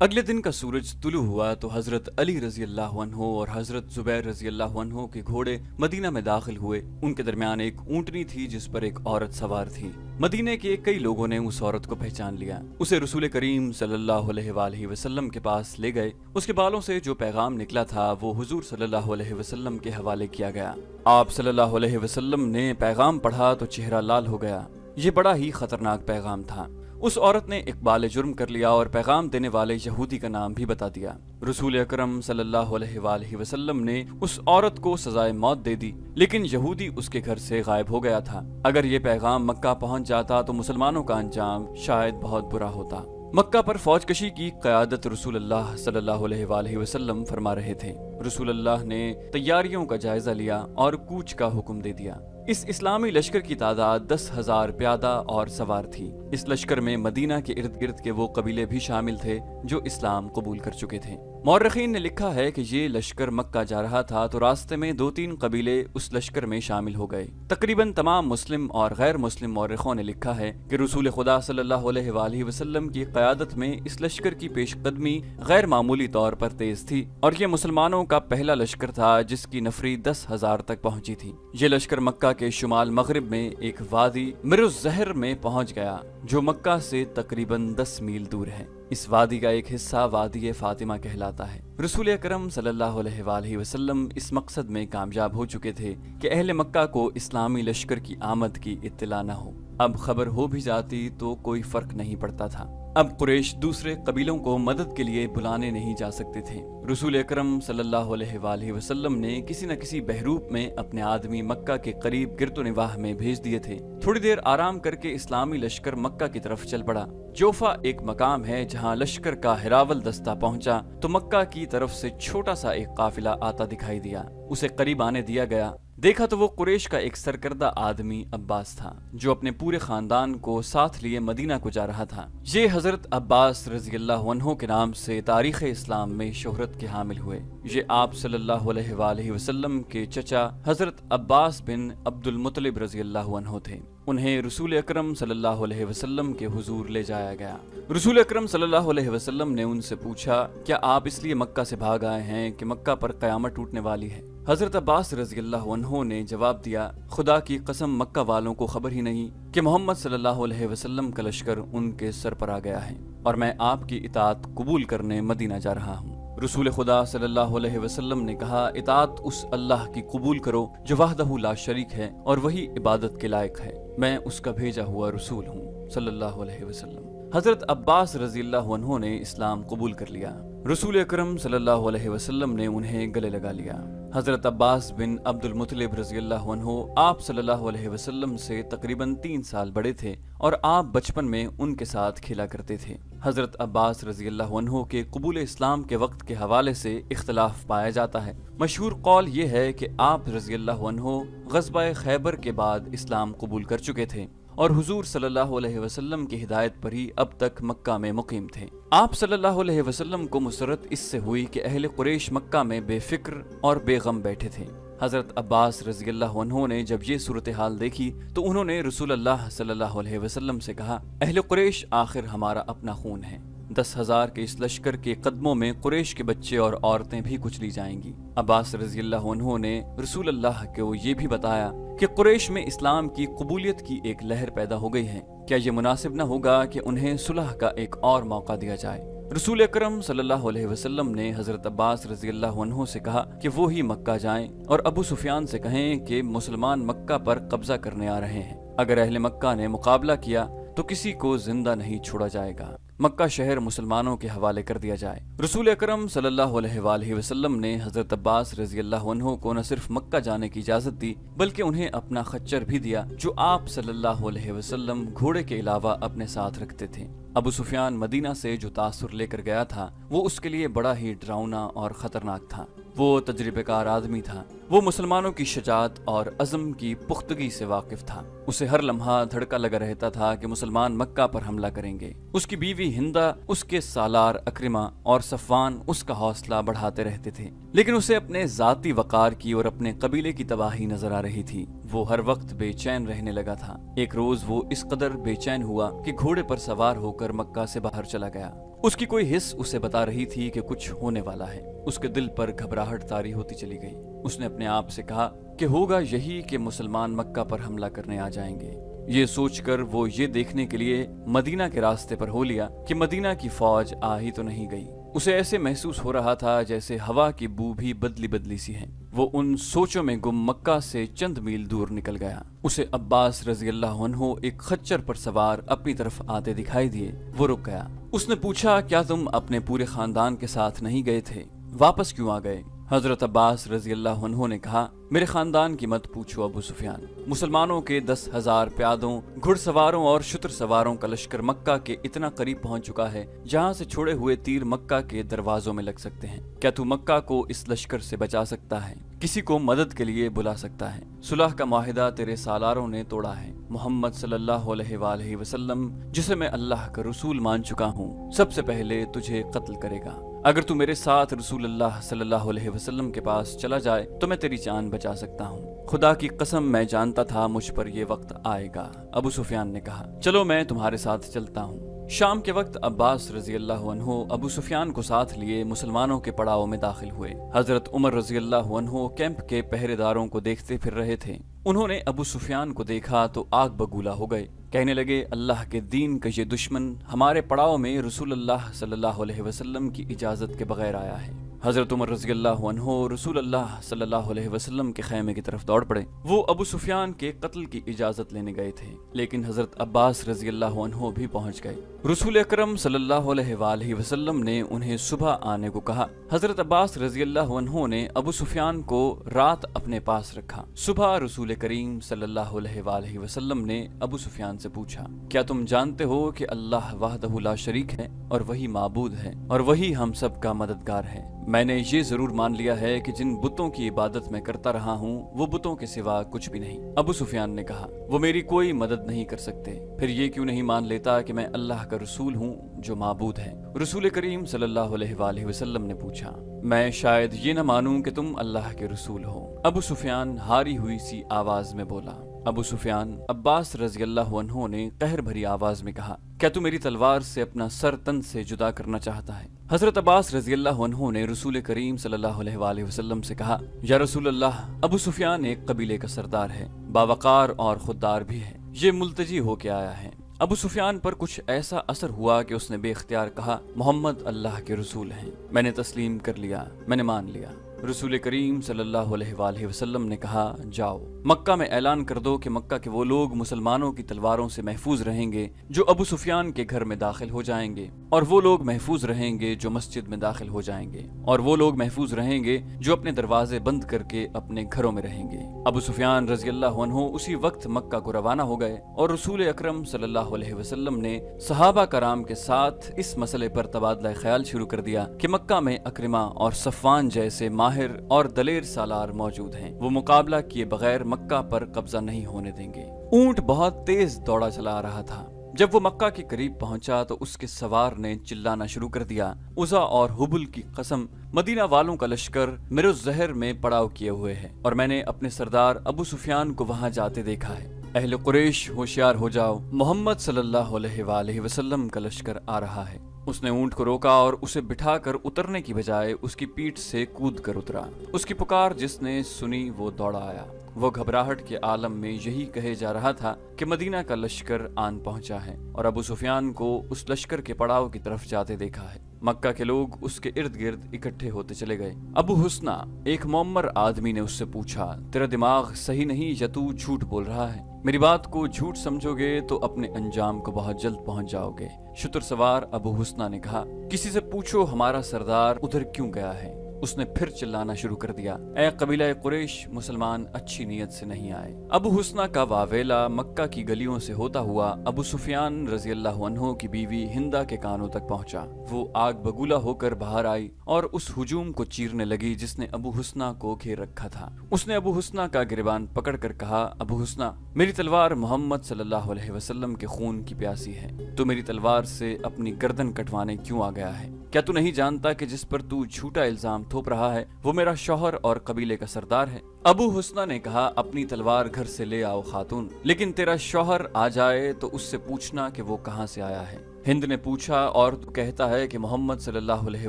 अगले दिन का सूरज तुलू हुआ तो हजरत अली रजी अल्लाह अन्हो और हजरत जुबैर रजी अल्लाह अन्हो के घोड़े मदीना में दाखिल हुए। उनके दरमियान एक ऊंटनी थी जिस पर एक औरत सवार थी। मदीने के कई लोगों ने उस औरत को पहचान लिया। उसे रसूल करीम सल्लल्लाहु अलैहि वसल्लम के पास ले गए। उसके बालों से जो पैगाम निकला था वो हुजूर सल्लल्लाहु अलैहि वसल्लम के हवाले किया गया। आप सल्लल्लाहु अलैहि वसल्लम ने पैगाम पढ़ा तो चेहरा लाल हो गया। ये बड़ा ही खतरनाक पैगाम था। उस औरत ने इकबाल जुर्म कर लिया और पैगाम देने वाले यहूदी का नाम भी बता दिया। रसूल अकरम सल्लल्लाहु अलैहि वसल्लम ने उस औरत को सजाए मौत दे दी, लेकिन यहूदी उसके घर से गायब हो गया था। अगर ये पैगाम मक्का पहुंच जाता तो मुसलमानों का अंजाम शायद बहुत बुरा होता। मक्का पर फौजकशी की क़यादत रसूलुल्लाह सल्लल्लाहु अलैहि वसल्लम फरमा रहे थे। रसूलुल्लाह ने तैयारियों का जायजा लिया और कूच का हुक्म दे दिया। इस इस्लामी लश्कर की तादाद 10,000 प्यादा और सवार थी। इस लश्कर में मदीना के इर्द गिर्द के वो कबीले भी शामिल थे जो इस्लाम कबूल कर चुके थे। मौर्रखीन ने लिखा है कि ये लश्कर मक्का जा रहा था तो रास्ते में 2-3 कबीले उस लश्कर में शामिल हो गए। तकरीबन तमाम मुस्लिम और गैर मुस्लिम मौर्रखों ने लिखा है कि रसूल खुदा सल्लल्लाहु अलैहि वसल्लम की क़यादत में इस लश्कर की पेशकदमी गैर मामूली तौर पर तेज थी और ये मुसलमानों का पहला लश्कर था जिसकी नफरी 10,000 तक पहुंची थी। ये लश्कर मक्का के शुमाल मगरिब में एक वादी मिरुज़्ज़हर में पहुंच गया जो मक्का से तकरीबन 10 मील दूर है। इस वादी का एक हिस्सा वादी फातिमा कहलाता है। रसूल अकरम सल्लल्लाहु अलैहि वसल्लम इस मकसद में कामयाब हो चुके थे कि अहले मक्का को इस्लामी लश्कर की आमद की इत्तला न हो। अब खबर हो भी जाती तो कोई फर्क नहीं पड़ता था। अब कुरैश दूसरे कबीलों को मदद के लिए बुलाने नहीं जा सकते थे। रसूल अकरम सल्लल्लाहु अलैहि वसल्लम ने किसी न किसी बहरूप में अपने आदमी मक्का के करीब गिरतोनिवाह में भेज दिए थे। थोड़ी देर आराम करके इस्लामी लश्कर मक्का की तरफ चल पड़ा। जोफा एक मकाम है जहाँ लश्कर का हिरावल दस्ता पहुंचा तो मक्का की तरफ से छोटा सा एक काफिला आता दिखाई दिया। उसे करीब आने दिया गया। देखा तो वो कुरैश का एक सरकर्दा आदमी अब्बास था जो अपने पूरे खानदान को साथ लिए मदीना को जा रहा था। ये हजरत अब्बास रजी अल्लाह अन्हो के नाम से तारीख इस्लाम में शोहरत के हामिल हुए। ये आप सल्लल्लाहु अलैहि वसल्लम के चचा हजरत अब्बास बिन अब्दुल मुत्तलिब रजी अल्लाह अन्हो थे। उन्हें रसूल अकरम सल्लल्लाहु अलैहि वसल्लम के हुजूर ले जाया गया। रसूल अकरम सल्लल्लाहु अलैहि वसल्लम ने उनसे पूछा, क्या आप इसलिए मक्का से भाग आए हैं कि मक्का पर कयामत टूटने वाली है? हजरत अब्बास रजी अल्लाह अन्हो ने जवाब दिया, खुदा की कसम मक्का वालों को खबर ही नहीं कि मोहम्मद सल्लल्लाहु अलैहि वसल्लम का लश्कर उनके सर पर आ गया है और मैं आपकी इताअत कबूल करने मदीना जा रहा हूँ। रसूल खुदा सल्लल्लाहु अलैहि वसल्लम ने कहा, इताअत उस अल्लाह की कबूल करो जो वहदहु ला शरीक है और वही इबादत के लायक है। मैं उसका भेजा हुआ रसूल हूँ सल्लल्लाहु अलैहि वसल्लम। हजरत अब्बास रजी अल्लाह अन्हो ने इस्लाम कबूल कर लिया। रसूल अकरम सल्लल्लाहु अलैहि वसल्लम ने उन्हें गले लगा लिया। हजरत अब्बास बिन अब्दुल मुत्तलिब रजी अल्लाह अन्हो आप सल्लल्लाहु अलैहि वसल्लम से तकरीबन 3 साल बड़े थे और आप बचपन में उनके साथ खेला करते थे। हजरत अब्बास रजी अल्लाह अन्हो के कबूल इस्लाम के वक्त के हवाले से इख्तलाफ पाया जाता है। मशहूर कौल ये है कि आप रजी अल्लाह अन्हो ग़ज़वा खैबर के बाद इस्लाम कबूल कर चुके थे और हुजूर सल्लल्लाहु अलैहि वसल्लम की हिदायत पर ही अब तक मक्का में मुकीम थे। आप सल्लल्लाहु अलैहि वसल्लम को मुसरत इससे हुई कि अहले कुरैश मक्का में बेफिक्र और बेगम बैठे थे। हजरत अब्बास रजी अल्लाह अन्हो ने जब ये सूरत हाल देखी तो उन्होंने रसूलुल्लाह सल्लल्लाहु अलैहि वसल्लम से कहा, अहले कुरैश आखिर हमारा अपना खून है। 10,000 के इस लश्कर के कदमों में कुरैश के बच्चे और औरतें भी कुचली जाएंगी। अब्बास रजी अल्लाह अन्हो ने रसूलुल्लाह को ये भी बताया कि कुरैश में इस्लाम की कबूलियत की एक लहर पैदा हो गई है। क्या ये मुनासिब न होगा कि उन्हें सुलह का एक और मौका दिया जाए? रसूल अकरम सल्लल्लाहु अलैहि वसल्लम ने हजरत अब्बास रजी अल्लाह अन्हो से कहा कि वो ही मक्का जाएं और अबू सुफियान से कहें कि मुसलमान मक्का पर कब्जा करने आ रहे हैं। अगर अहले मक्का ने मुकाबला किया तो किसी को जिंदा नहीं छोड़ा जाएगा। मक्का शहर मुसलमानों के हवाले कर दिया जाए। रसूल अकरम सल्लल्लाहु अलैहि वसल्लम ने हजरत अब्बास रजी अल्लाह अन्हो को न सिर्फ मक्का जाने की इजाजत दी बल्कि उन्हें अपना खच्चर भी दिया जो आप सल्लल्लाहु अलैहि वसल्लम घोड़े के अलावा अपने साथ रखते थे। अबू सुफियान मदीना से जो तासुर लेकर गया था वो उसके लिए बड़ा ही डरावना और खतरनाक था। वो तजर्बेकार आदमी था। वो मुसलमानों की शजाअत और अज़म की पुख्तगी से वाकिफ था। उसे हर लम्हा धड़का लगा रहता था कि मुसलमान मक्का पर हमला करेंगे। उसकी बीवी बीवी हिंदा, उसके सालार अक्रिमा और सफवान उसका हौसला बढ़ाते रहते थे। लेकिन उसे अपने जाती वकार की और अपने कबीले की तबाही नजर आ रही थी। वो हर वक्त बेचैन रहने लगा था। एक रोज वो इस कदर बेचैन हुआ कि घोड़े पर सवार होकर मक्का से बाहर चला गया। उसकी कोई हिस्स उसे बता रही थी कि कुछ होने वाला है। उसके दिल पर घबराहट तारी होती चली गई। उसने अपने आप से कहा कि होगा यही कि मुसलमान मक्का पर हमला करने आ जाएंगे। ये सोचकर वो ये देखने के लिए मदीना के रास्ते पर हो लिया कि मदीना की फौज आ ही तो नहीं गई। उसे ऐसे महसूस हो रहा था जैसे हवा की बू भी बदली बदली सी है। वो उन सोचों में गुम मक्का से चंद मील दूर निकल गया। उसे अब्बास रजी अल्लाह अन्हु एक खच्चर पर सवार अपनी तरफ आते दिखाई दिए। वो रुक गया। उसने पूछा, क्या तुम अपने पूरे खानदान के साथ नहीं गए थे? वापस क्यों आ गए? हजरत अब्बास रजी अल्लाह अन्हु ने कहा, मेरे खानदान की मत पूछो अबू सुफियान। मुसलमानों के 10,000 प्यादों, घुड़सवारों और शुतर सवारों का लश्कर मक्का के इतना करीब पहुंच चुका है जहां से छोड़े हुए तीर मक्का के दरवाजों में लग सकते हैं। क्या तू मक्का को इस लश्कर से बचा सकता है? किसी को मदद के लिए बुला सकता है? सुलह का माहिदा तेरे सालारों ने तोड़ा है। मोहम्मद सल्लल्लाहु अलैहि वसल्लम, जिसे मैं अल्लाह का रसूल मान चुका हूँ, सबसे पहले तुझे कत्ल करेगा। अगर तू मेरे साथ रसूलुल्लाह सल्लल्लाहु अलैहि वसल्लम के पास चला जाए तो मैं तेरी जान बचा सकता हूँ। खुदा की कसम, मैं जानता था मुझ पर यह वक्त आएगा। अबू सुफियान ने कहा, चलो मैं तुम्हारे साथ चलता हूँ। शाम के वक्त अब्बास रजी अल्लाह अन्हु अबू सुफियान को साथ लिए मुसलमानों के पड़ाव में दाखिल हुए। हजरत उमर रजी अल्लाह अन्हु कैंप के पहरेदारों को देखते फिर रहे थे। उन्होंने अबू सुफियान को देखा तो आग बगूला हो गए। कहने लगे, अल्लाह के दीन का ये दुश्मन हमारे पड़ाव में रसूलुल्लाह सल्लल्लाहु अलैहि वसल्लम की इजाजत के बगैर आया है। हजरत उमर रज़ी अल्लाहु अन्हु रसूलुल्लाह सल्लल्लाहु अलैहि वसल्लम के खैमे की तरफ दौड़ पड़े। वो अबू सुफियान के कत्ल की इजाजत लेने गए थे, लेकिन हजरत अब्बास रज़ी अल्लाहु अन्हु भी पहुंच गए। रसूल अकरम सल्लल्लाहु अलैहि वसल्लम ने उन्हें सुबह आने को कहा। हजरत अब्बास रज़ी अल्लाहु अन्हु ने अबू सुफियान को रात अपने पास रखा। सुबह रसूल करीम सल्लल्लाहु अलैहि वसल्लम ने अबू सुफियान से पूछा, क्या तुम जानते हो कि अल्लाह वहदहु ला शरीक है और वही माबूद है और वही हम सब का मददगार है। मैंने ये जरूर मान लिया है कि जिन बुतों की इबादत मैं करता रहा हूँ वो बुतों के सिवा कुछ भी नहीं। अबू सुफियान ने कहा, वो मेरी कोई मदद नहीं कर सकते, फिर ये क्यों नहीं मान लेता कि मैं अल्लाह का रसूल हूँ जो माबूद है। रसूल करीम सल्लल्लाहु अलैहि वसल्लम ने पूछा, मैं शायद ये न मानूं कि तुम अल्लाह के रसूल हो। अबू सुफियान हारी हुई सी आवाज में बोला। अबू सुफियान अब्बास रज़ी अल्लाहु अन्हु ने कहर भरी आवाज में कहा, क्या तू मेरी तलवार से अपना सर तन से जुदा करना चाहता है? हजरत अब्बास रज़ी अल्लाहु अन्हु ने रसूल करीम सल्लल्लाहु अलैहि वसल्लम से कहा, या रसूल अल्लाह, अबू सुफियान एक कबीले का सरदार है, बावकार और खुददार भी है, ये मुल्तजी होके आया है। अबू सुफियान पर कुछ ऐसा असर हुआ कि उसने बेख्तियार कहा, मोहम्मद अल्लाह के रसूल हैं। मैंने तस्लीम कर लिया, मैंने मान लिया। रसूल करीम सल्लल्लाहु अलैहि वसल्लम ने कहा, जाओ मक्का में ऐलान कर दो कि मक्का के वो लोग मुसलमानों की तलवारों से महफूज रहेंगे जो अबू सुफियान के घर में दाखिल हो जाएंगे, और वो लोग महफूज रहेंगे जो मस्जिद में दाखिल हो जाएंगे, और वो लोग महफूज रहेंगे जो अपने दरवाजे बंद करके अपने घरों में रहेंगे। अबू सुफियान रज़ी अल्लाहु अन्हु उसी वक्त मक्का को रवाना हो गए और रसूल अकरम सल्लल्लाहु अलैहि वसल्लम ने सहाबा कराम के साथ इस मसले पर तबादला ख्याल शुरू कर दिया कि मक्का में अक्रिमा और सफवान जैसे माहिर और दलेर सालार मौजूद हैं। वो मुकाबला किए बगैर मक्का पर कब्जा नहीं होने देंगे। ऊंट बहुत तेज दौड़ा चला आ रहा था। जब वो मक्का के करीब पहुंचा तो उसके सवार ने चिल्लाना शुरू कर दिया, उज़ा और हुबुल की कसम, मदीना वालों का लश्कर मेरे जहर में पड़ाव किए हुए है और मैंने अपने सरदार अबू सुफियान को वहां जाते देखा है। अहले कुरैश होशियार हो जाओ, मोहम्मद सल्लल्लाहु अलैहि वसल्लम का लश्कर आ रहा है। उसने ऊंट को रोका और उसे बिठाकर उतरने की बजाय उसकी पीठ से कूद कर उतरा। उसकी पुकार जिसने सुनी वो दौड़ा आया। वो घबराहट के आलम में यही कहे जा रहा था कि मदीना का लश्कर आन पहुंचा है और अबू सुफियान को उस लश्कर के पड़ाव की तरफ जाते देखा है। मक्का के लोग उसके इर्द गिर्द इकट्ठे होते चले गए। अबू हुस्ना, एक मोमर आदमी ने उससे पूछा, तेरा दिमाग सही नहीं या तू झूठ बोल रहा है? मेरी बात को झूठ समझोगे तो अपने अंजाम को बहुत जल्द पहुंच जाओगे। शुतर सवार अबू हुस्ना ने कहा, किसी से पूछो हमारा सरदार उधर क्यों गया है। اس نے پھر چلانا شروع کر دیا، اے قبیلہ قریش، مسلمان اچھی نیت سے نہیں آئے۔ ابو حسنہ کا واویلا مکہ کی گلیوں سے ہوتا ہوا ابو سفیان رضی اللہ عنہ کی بیوی ہندا کے کانوں تک پہنچا۔ وہ آگ بگولا ہو کر باہر آئی اور اس ہجوم کو چیرنے لگی جس نے ابو حسنہ کو گھیر رکھا تھا۔ اس نے ابو حسنہ کا گریبان پکڑ کر کہا، ابو حسنہ، میری تلوار محمد صلی اللہ علیہ وسلم کے خون کی پیاسی ہے، تو میری تلوار سے اپنی گردن کٹوانے کیوں آ گیا ہے؟ کیا تو نہیں جانتا کہ جس پر تو جھوٹا الزام تھوپ رہا ہے وہ میرا شوہر اور قبیلے کا سردار ہے؟ ابو حسنہ نے کہا، اپنی تلوار گھر سے لے آؤ خاتون، لیکن تیرا شوہر آ جائے تو اس سے پوچھنا کہ وہ کہاں سے آیا ہے۔ ہند نے پوچھا، اور تو کہتا ہے کہ محمد صلی اللہ علیہ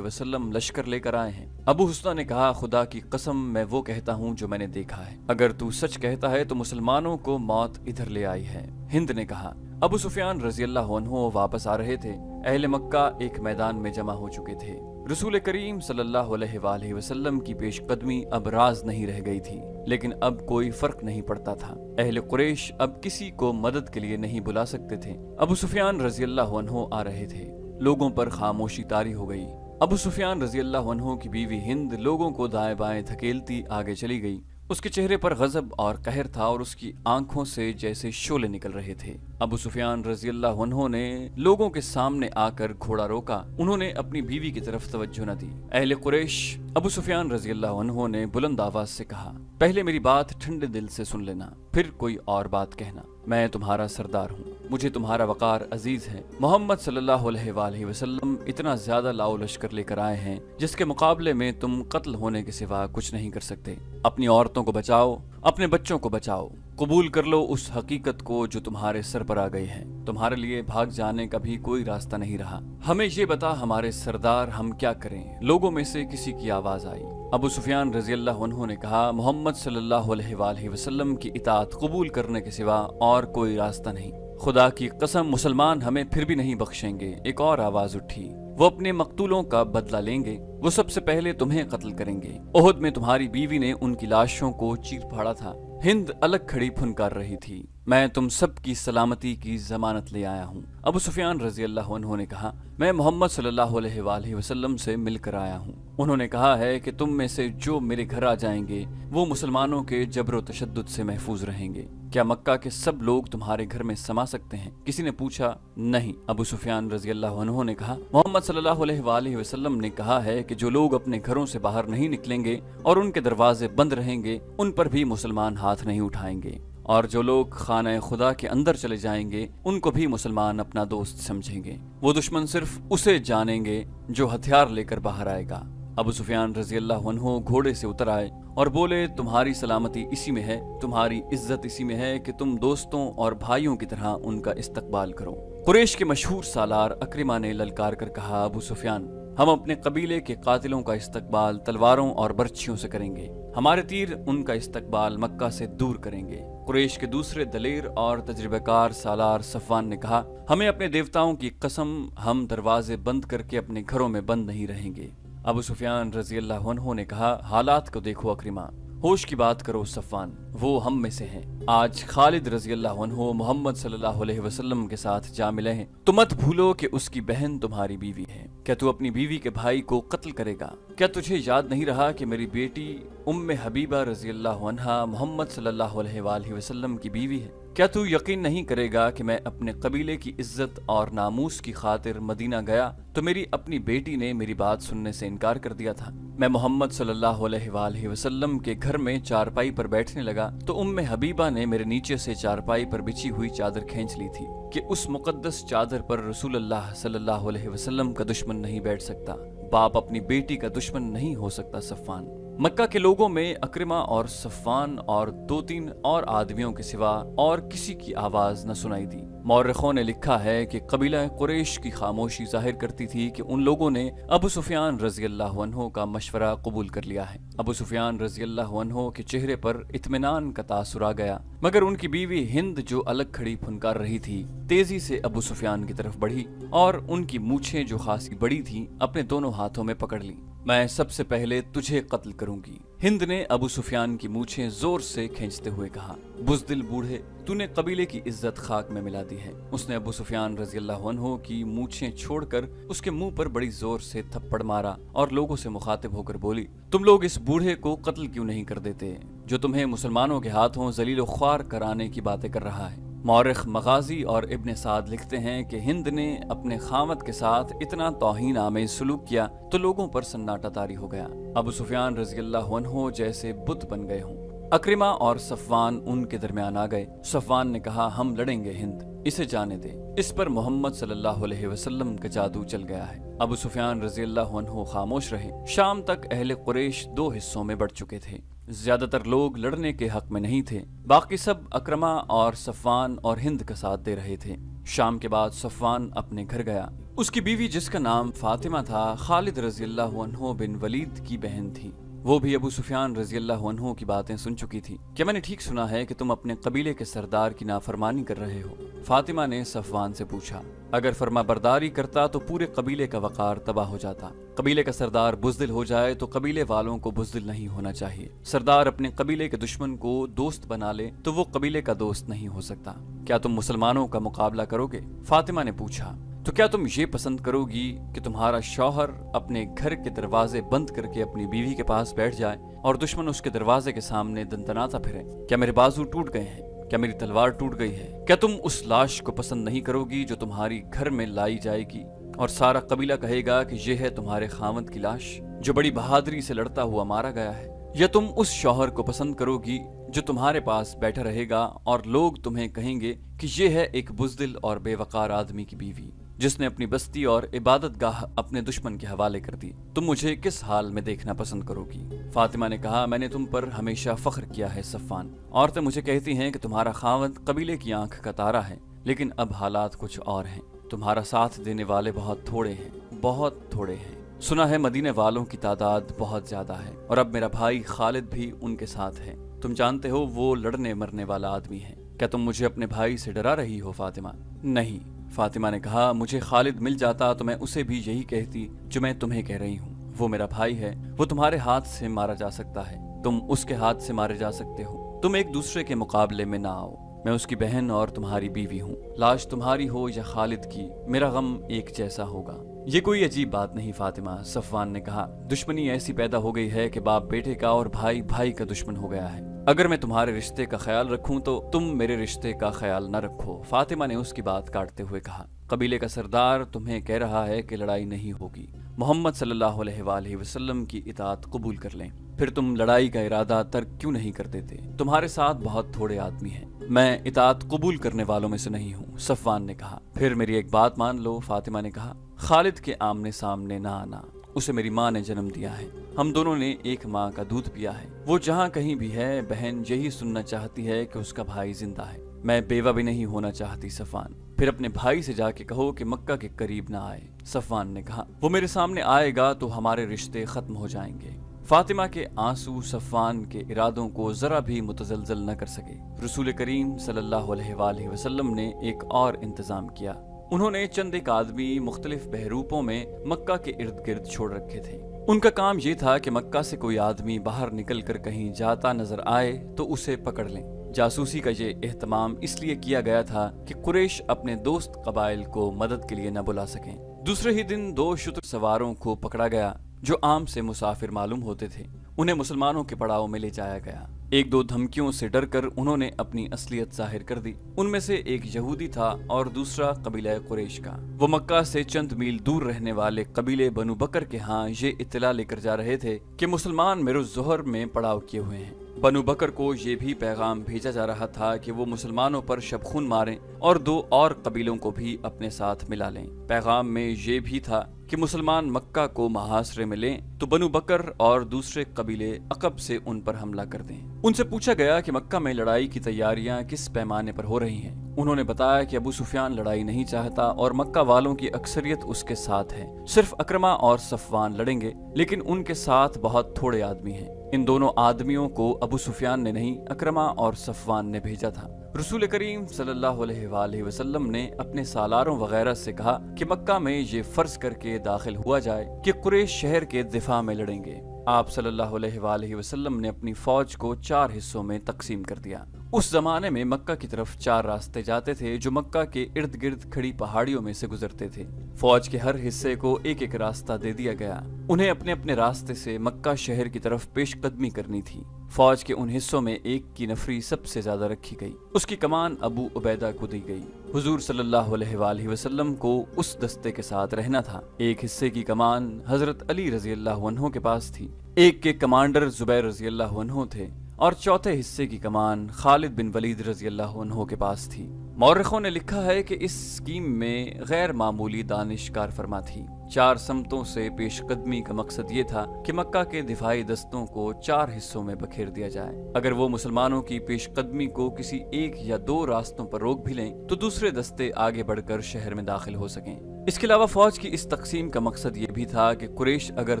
وسلم لشکر لے کر آئے ہیں۔ ابو حسنہ نے کہا، خدا کی قسم میں وہ کہتا ہوں جو میں نے دیکھا ہے، اگر تو سچ کہتا ہے تو مسلمانوں کو موت ادھر لے آئی ہے۔ ہند نے کہا، ابو سفیان رضی اللہ عنہ واپس آ رہے تھے۔ اہل مکہ ایک میدان میں جمع ہو چکے تھے۔ رسول کریم صلی اللہ علیہ وآلہ وسلم کی پیش قدمی اب راز نہیں رہ گئی تھی، لیکن اب کوئی فرق نہیں پڑتا تھا۔ اہل قریش اب کسی کو مدد کے لیے نہیں بلا سکتے تھے۔ ابو سفیان رضی اللہ عنہ آ رہے تھے۔ لوگوں پر خاموشی طاری ہو گئی۔ ابو سفیان رضی اللہ عنہ کی بیوی ہند لوگوں کو دائیں بائیں دھکیلتی آگے چلی گئی۔ اس کے چہرے پر غضب اور قہر تھا اور اس کی آنکھوں سے جیسے شعلے نکل رہے تھے۔ ابو سفیان رضی اللہ عنہ نے لوگوں کے سامنے آ کر گھوڑا روکا۔ انہوں نے اپنی بیوی کی طرف توجہ نہ دی۔ اہل قریش، ابو سفیان رضی اللہ عنہ نے بلند آواز سے کہا، پہلے میری بات ٹھنڈے دل سے سن لینا، پھر کوئی اور بات کہنا۔ میں تمہارا سردار ہوں، مجھے تمہارا وقار عزیز ہے۔ محمد صلی اللہ علیہ وآلہ وسلم اتنا زیادہ لاؤ لشکر لے کر آئے ہیں جس کے مقابلے میں تم قتل ہونے کے سوا کچھ نہیں کر سکتے۔ اپنی عورتوں کو بچاؤ، اپنے بچوں کو بچاؤ، قبول کر لو اس حقیقت کو جو تمہارے سر پر آ گئی ہے۔ تمہارے لیے بھاگ جانے کا بھی کوئی راستہ نہیں رہا۔ ہمیں یہ بتا ہمارے سردار، ہم کیا کریں؟ لوگوں میں سے کسی کی آواز آئی۔ ابو سفیان رضی اللہ عنہ نے کہا، محمد صلی اللہ علیہ وآلہ وسلم کی اطاعت قبول کرنے کے سوا اور کوئی راستہ نہیں۔ خدا کی قسم، مسلمان ہمیں پھر بھی نہیں بخشیں گے۔ ایک اور آواز اٹھی، وہ اپنے مقتولوں کا بدلہ لیں گے، وہ سب سے پہلے تمہیں قتل کریں گے۔ احد میں تمہاری بیوی نے ان کی لاشوں کو چیر پھاڑا تھا۔ ہند الگ کھڑی پھنکار رہی تھی۔ میں تم سب کی سلامتی کی ضمانت لے آیا ہوں۔ ابو سفیان رضی اللہ عنہ نے کہا، میں محمد صلی اللہ علیہ وآلہ وسلم سے مل کر آیا ہوں۔ انہوں نے کہا ہے کہ تم میں سے جو میرے گھر آ جائیں گے وہ مسلمانوں کے جبر و تشدد سے محفوظ رہیں گے۔ کیا مکہ کے سب لوگ تمہارے گھر میں سما سکتے ہیں؟ کسی نے پوچھا، نہیں۔ ابو سفیان رضی اللہ عنہ نے کہا، محمد صلی اللہ علیہ وآلہ وسلم نے کہا ہے کہ جو لوگ اپنے گھروں سے باہر نہیں نکلیں گے اور ان کے دروازے بند رہیں گے ان پر بھی مسلمان ہاتھ نہیں اٹھائیں گے، اور جو لوگ خانہ خدا کے اندر چلے جائیں گے ان کو بھی مسلمان اپنا دوست سمجھیں گے۔ وہ دشمن صرف اسے جانیں گے جو ہتھیار لے کر باہر آئے گا۔ ابو سفیان رضی اللہ عنہ گھوڑے سے اتر آئے اور بولے، تمہاری سلامتی اسی میں ہے، تمہاری عزت اسی میں ہے کہ تم دوستوں اور بھائیوں کی طرح ان کا استقبال کرو۔ قریش کے مشہور سالار اکرمہ نے للکار کر کہا، ابو سفیان، ہم اپنے قبیلے کے قاتلوں کا استقبال تلواروں اور برچھیوں سے کریں گے۔ ہمارے تیر ان کا استقبال مکہ سے دور کریں گے۔ قریش کے دوسرے دلیر اور تجربہ کار سالار صفوان نے کہا، ہمیں اپنے دیوتاؤں کی قسم، ہم دروازے بند کر کے اپنے گھروں میں بند نہیں رہیں گے۔ ابو سفیان رضی اللہ عنہ نے کہا، حالات کو دیکھو اکرمہ، ہوش کی بات کرو صفوان، وہ ہم میں سے ہیں۔ آج خالد رضی اللہ عنہ محمد صلی اللہ علیہ وسلم کے ساتھ جا ملے ہیں، تو مت بھولو کہ اس کی بہن تمہاری بیوی ہے۔ کیا تو اپنی بیوی کے بھائی کو قتل کرے گا؟ کیا تجھے یاد نہیں رہا کہ میری بیٹی ام حبیبہ رضی اللہ عنہا محمد صلی اللہ علیہ وآلہ وسلم کی بیوی ہے؟ کیا تو یقین نہیں کرے گا کہ میں اپنے قبیلے کی عزت اور ناموس کی خاطر مدینہ گیا تو میری اپنی بیٹی نے میری بات سننے سے انکار کر دیا تھا؟ میں محمد صلی اللہ علیہ وآلہ وسلم کے گھر میں چارپائی پر بیٹھنے لگا تو ام حبیبہ نے میرے نیچے سے چارپائی پر بچھی ہوئی چادر کھینچ لی تھی کہ اس مقدس چادر پر رسول اللہ صلی اللہ علیہ وسلم کا دشمن نہیں بیٹھ سکتا۔ باپ اپنی بیٹی کا دشمن نہیں ہو سکتا صفوان۔ مکہ کے لوگوں میں اکرمہ اور صفوان اور دو تین اور آدمیوں کے سوا اور کسی کی آواز نہ سنائی دی۔ مورخوں نے لکھا ہے کہ قبیلہ قریش کی خاموشی ظاہر کرتی تھی کہ ان لوگوں نے ابو سفیان رضی اللہ عنہ کا مشورہ قبول کر لیا ہے۔ ابو سفیان رضی اللہ عنہ کے چہرے پر اطمینان کا تاثر آ گیا، مگر ان کی بیوی ہند جو الگ کھڑی پھنکار رہی تھی تیزی سے ابو سفیان کی طرف بڑھی اور ان کی مونچھیں جو خاصی بڑی تھیں اپنے دونوں ہاتھوں میں پکڑ لیں۔ میں سب سے پہلے تجھے قتل کروں گی، हिंद ने अबू सुफियान की मूछें जोर से खींचते हुए कहा, बुज़दिल बूढ़े, तूने कबीले की इज्जत खाक में मिला दी है। उसने अबू सुफियान रज़ियल्लाहु अन्हु की मूछें छोड़कर उसके मुंह पर बड़ी जोर से थप्पड़ मारा और लोगों से मुखातिब होकर बोली, तुम लोग इस बूढ़े को कत्ल क्यों नहीं कर देते जो तुम्हें मुसलमानों के हाथों जलीलो ख्वार कराने की बातें कर रहा है। मौरिख मगाजी और इब्न साद लिखते हैं कि हिंद ने अपने खामद के साथ इतना तौहीन आमेज सलूक किया तो लोगों पर सन्नाटा तारी हो गया। अबू सुफियान रज़ियल्लाहु अन्हु जैसे बुत बन गए हों। अक्रिमा और सफ़वान उनके दरमियान आ गए। सफ़वान ने कहा, हम लड़ेंगे हिंद, इसे जाने दे। इस पर मोहम्मद सल्लल्लाहु अलैहि वसल्लम का जादू चल गया है। अबू सुफियान रज़ियल्लाहु अन्हु खामोश रहे। शाम तक अहले कुरैश दो हिस्सों में बढ़ चुके थे। ज्यादातर लोग लड़ने के हक में नहीं थे, बाकी सब अक्रमा और सफ़वान और हिंद का साथ दे रहे थे। शाम के बाद सफ़वान अपने घर गया। उसकी बीवी, जिसका नाम फातिमा था, खालिद रज़ियल्लाहु अन्हु बिन वलीद की बहन थी। वो भी अबू सुफियान रज़ियल्लाहु अन्हु की बातें सुन चुकी थी। क्या मैंने ठीक सुना है कि तुम अपने कबीले के सरदार की नाफरमानी कर रहे हो? फातिमा ने सफ़वान से पूछा। अगर फर्मा बरदारी करता तो पूरे कबीले का वकार तबाह हो जाता। कबीले का सरदार बुज़दिल हो जाए तो कबीले वालों को बुज़दिल नहीं होना चाहिए। सरदार अपने कबीले के दुश्मन को दोस्त बना ले तो वो कबीले का दोस्त नहीं हो सकता। क्या तुम मुसलमानों का मुकाबला करोगे? फातिमा ने पूछा। तो क्या तुम ये पसंद करोगी कि तुम्हारा शौहर अपने घर के दरवाजे बंद करके अपनी बीवी के पास बैठ जाए और दुश्मन उसके दरवाजे के सामने दंदनाता फिरे? क्या मेरे बाजू टूट गए हैं? क्या मेरी तलवार टूट गई है? क्या तुम उस लाश को पसंद नहीं करोगी जो तुम्हारी घर में लाई जाएगी और सारा कबीला कहेगा कि यह है तुम्हारे खामद की लाश जो बड़ी बहादुरी से लड़ता हुआ मारा गया है? या तुम उस शौहर को पसंद करोगी जो तुम्हारे पास बैठा रहेगा और लोग तुम्हें कहेंगे कि यह है एक बुज़दिल और बेवकार आदमी की बीवी जिसने अपनी बस्ती और इबादत गाह अपने दुश्मन के हवाले कर दी? तुम मुझे किस हाल में देखना पसंद करोगी? फातिमा ने कहा, मैंने तुम पर हमेशा फख्र किया है सफ़वान। औरतें मुझे कहती हैं कि तुम्हारा खावंद कबीले की आंख का तारा है, लेकिन अब हालात कुछ और हैं। तुम्हारा साथ देने वाले बहुत थोड़े हैं, बहुत थोड़े हैं। सुना है मदीने वालों की तादाद बहुत ज्यादा है और अब मेरा भाई खालिद भी उनके साथ है। तुम जानते हो वो लड़ने मरने वाला आदमी है। क्या तुम मुझे अपने भाई से डरा रही हो फातिमा? नहीं, फातिमा ने कहा, मुझे खालिद मिल जाता तो मैं उसे भी यही कहती जो मैं तुम्हें कह रही हूँ। वो मेरा भाई है, वो तुम्हारे हाथ से मारा जा सकता है, तुम उसके हाथ से मारे जा सकते हो। तुम एक दूसरे के मुकाबले में ना आओ। मैं उसकी बहन और तुम्हारी बीवी हूँ। लाश तुम्हारी हो या खालिद की, मेरा गम एक जैसा होगा। ये कोई अजीब बात नहीं फातिमा, सफ़वान ने कहा। दुश्मनी ऐसी पैदा हो गई है कि बाप बेटे का और भाई भाई का दुश्मन हो गया है। अगर मैं तुम्हारे रिश्ते का ख्याल रखूं तो तुम मेरे रिश्ते का ख्याल न रखो। फातिमा ने उसकी बात काटते हुए कहा, कबीले का सरदार तुम्हें कह रहा है कि लड़ाई नहीं होगी। मोहम्मद सल्लल्लाहु अलैहि वसल्लम की इताअत कबूल कर लें, फिर तुम लड़ाई का इरादा तर्क क्यों नहीं कर देते? तुम्हारे साथ बहुत थोड़े आदमी हैं। मैं इताअत कबूल करने वालों में से नहीं हूँ, सफ़वान ने कहा। फिर मेरी एक बात मान लो, फातिमा ने कहा। खालिद के आमने सामने ना आना। उसे मेरी माँ ने जन्म दिया है, हम दोनों ने एक माँ का दूध पिया है। वो जहाँ कहीं भी है, बहन यही सुनना चाहती है कि उसका भाई जिंदा है। मैं बेवा भी नहीं होना चाहती सफ़वान। फिर अपने भाई से जाके कहो कि मक्का के करीब ना आए। सफ़वान ने कहा, वो मेरे सामने आएगा तो हमारे रिश्ते खत्म हो जाएंगे। फातिमा के आंसू सफ़वान के इरादों को जरा भी मुतज़लज़ल न कर सके। रसूल करीम सल्लल्लाहु अलैहि वसल्लम ने एक और इंतजाम किया। उन्होंने चंद एक आदमी मुख्तलिफ बहरूपों में मक्का के इर्द गिर्द छोड़ रखे थे। उनका काम ये था कि मक्का से कोई आदमी बाहर निकल कर कहीं जाता नजर आए तो उसे पकड़ लें। जासूसी का ये एहतमाम इसलिए किया गया था कि कुरैश अपने दोस्त कबाइल को मदद के लिए न बुला सकें। दूसरे ही दिन 2 शुतर सवारों को पकड़ा गया जो आम से मुसाफिर मालूम होते थे। उन्हें मुसलमानों के पड़ाव में ले जाया गया। 1-2 धमकियों से डरकर उन्होंने अपनी असलियत जाहिर कर दी। उनमें से एक यहूदी था और दूसरा कबीला कुरैश का। वो मक्का से चंद मील दूर रहने वाले कबीले बनु बकर के यहाँ ये इत्तला लेकर जा रहे थे कि मुसलमान मेरुज़्ज़ोहर में पड़ाव किए हुए हैं। बनु बकर को ये भी पैगाम भेजा जा रहा था कि वो मुसलमानों पर शबखून मारें और 2 और कबीलों को भी अपने साथ मिला लें। पैगाम में ये भी था कि मुसलमान मक्का को महासरे में लें तो बनु बकर और दूसरे कबीले अकब से उन पर हमला कर दें। उनसे पूछा गया कि मक्का में लड़ाई की तैयारियां किस पैमाने पर हो रही हैं। उन्होंने बताया कि अबू सुफियान लड़ाई नहीं चाहता और मक्का वालों की अक्सरियत उसके साथ है। सिर्फ अक्रमा और सफ़वान लड़ेंगे, लेकिन उनके साथ बहुत थोड़े आदमी हैं। इन दोनों आदमियों को अबू सुफियान ने नहीं, अक्रमा और सफ़वान ने भेजा था। रसूल करीम सल्लल्लाहु अलैहि वसल्लम ने अपने सालारों वगैरह से कहा कि मक्का में ये फर्ज करके दाखिल हुआ जाए कि कुरैश शहर के दिफा में लड़ेंगे। آپ صلی اللہ علیہ وآلہ وسلم نے اپنی فوج کو 4 حصوں میں تقسیم کر دیا۔ اس زمانے میں مکہ کی طرف 4 راستے جاتے تھے جو مکہ کے ارد گرد کھڑی پہاڑیوں میں سے گزرتے تھے۔ فوج کے ہر حصے کو ایک ایک راستہ دے دیا گیا۔ انہیں اپنے اپنے راستے سے مکہ شہر کی طرف پیش قدمی کرنی تھی۔ فوج کے ان حصوں میں ایک کی نفری سب سے زیادہ رکھی گئی۔ اس کی کمان ابو عبیدہ کو دی گئی۔ حضور صلی اللہ علیہ وآلہ وسلم کو اس دستے کے ساتھ رہنا تھا۔ ایک حصے کی کمان حضرت علی رضی اللہ عنہ کے پاس تھی۔ ایک کے کمانڈر زبیر رضی اللہ عنہ تھے اور چوتھے حصے کی کمان خالد بن ولید رضی اللہ عنہ کے پاس تھی۔ مورخوں نے لکھا ہے کہ اس اسکیم میں غیر معمولی دانش کار فرما تھی۔ 4 سمتوں سے پیش قدمی کا مقصد یہ تھا کہ مکہ کے دفاعی دستوں کو 4 حصوں میں بکھیر دیا جائے۔ اگر وہ مسلمانوں کی پیش قدمی کو کسی ایک یا 2 راستوں پر روک بھی لیں تو دوسرے دستے آگے بڑھ کر شہر میں داخل ہو سکیں۔ اس کے علاوہ فوج کی اس تقسیم کا مقصد یہ بھی تھا کہ قریش اگر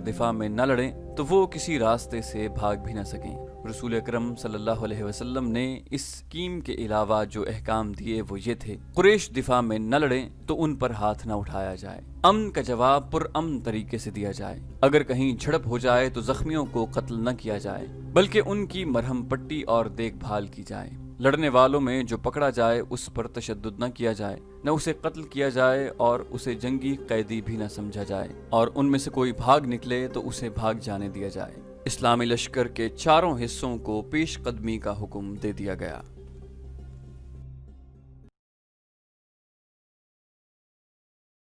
دفاع میں نہ لڑیں تو وہ کسی راستے سے بھاگ بھی نہ سکیں۔ رسول اکرم صلی اللہ علیہ وسلم نے اس اسکیم کے علاوہ جو احکام دیے وہ یہ تھے: قریش دفاع میں نہ لڑیں تو ان پر ہاتھ نہ اٹھایا جائے، امن کا جواب پرامن طریقے سے دیا جائے، اگر کہیں جھڑپ ہو جائے تو زخمیوں کو قتل نہ کیا جائے بلکہ ان کی مرہم پٹی اور دیکھ بھال کی جائے، لڑنے والوں میں جو پکڑا جائے اس پر تشدد نہ کیا جائے، نہ اسے قتل کیا جائے اور اسے جنگی قیدی بھی نہ سمجھا جائے، اور ان میں سے کوئی بھاگ نکلے تو اسے بھاگ جانے دیا جائے۔ اسلامی لشکر کے 4 حصوں کو پیش قدمی کا حکم دے دیا گیا۔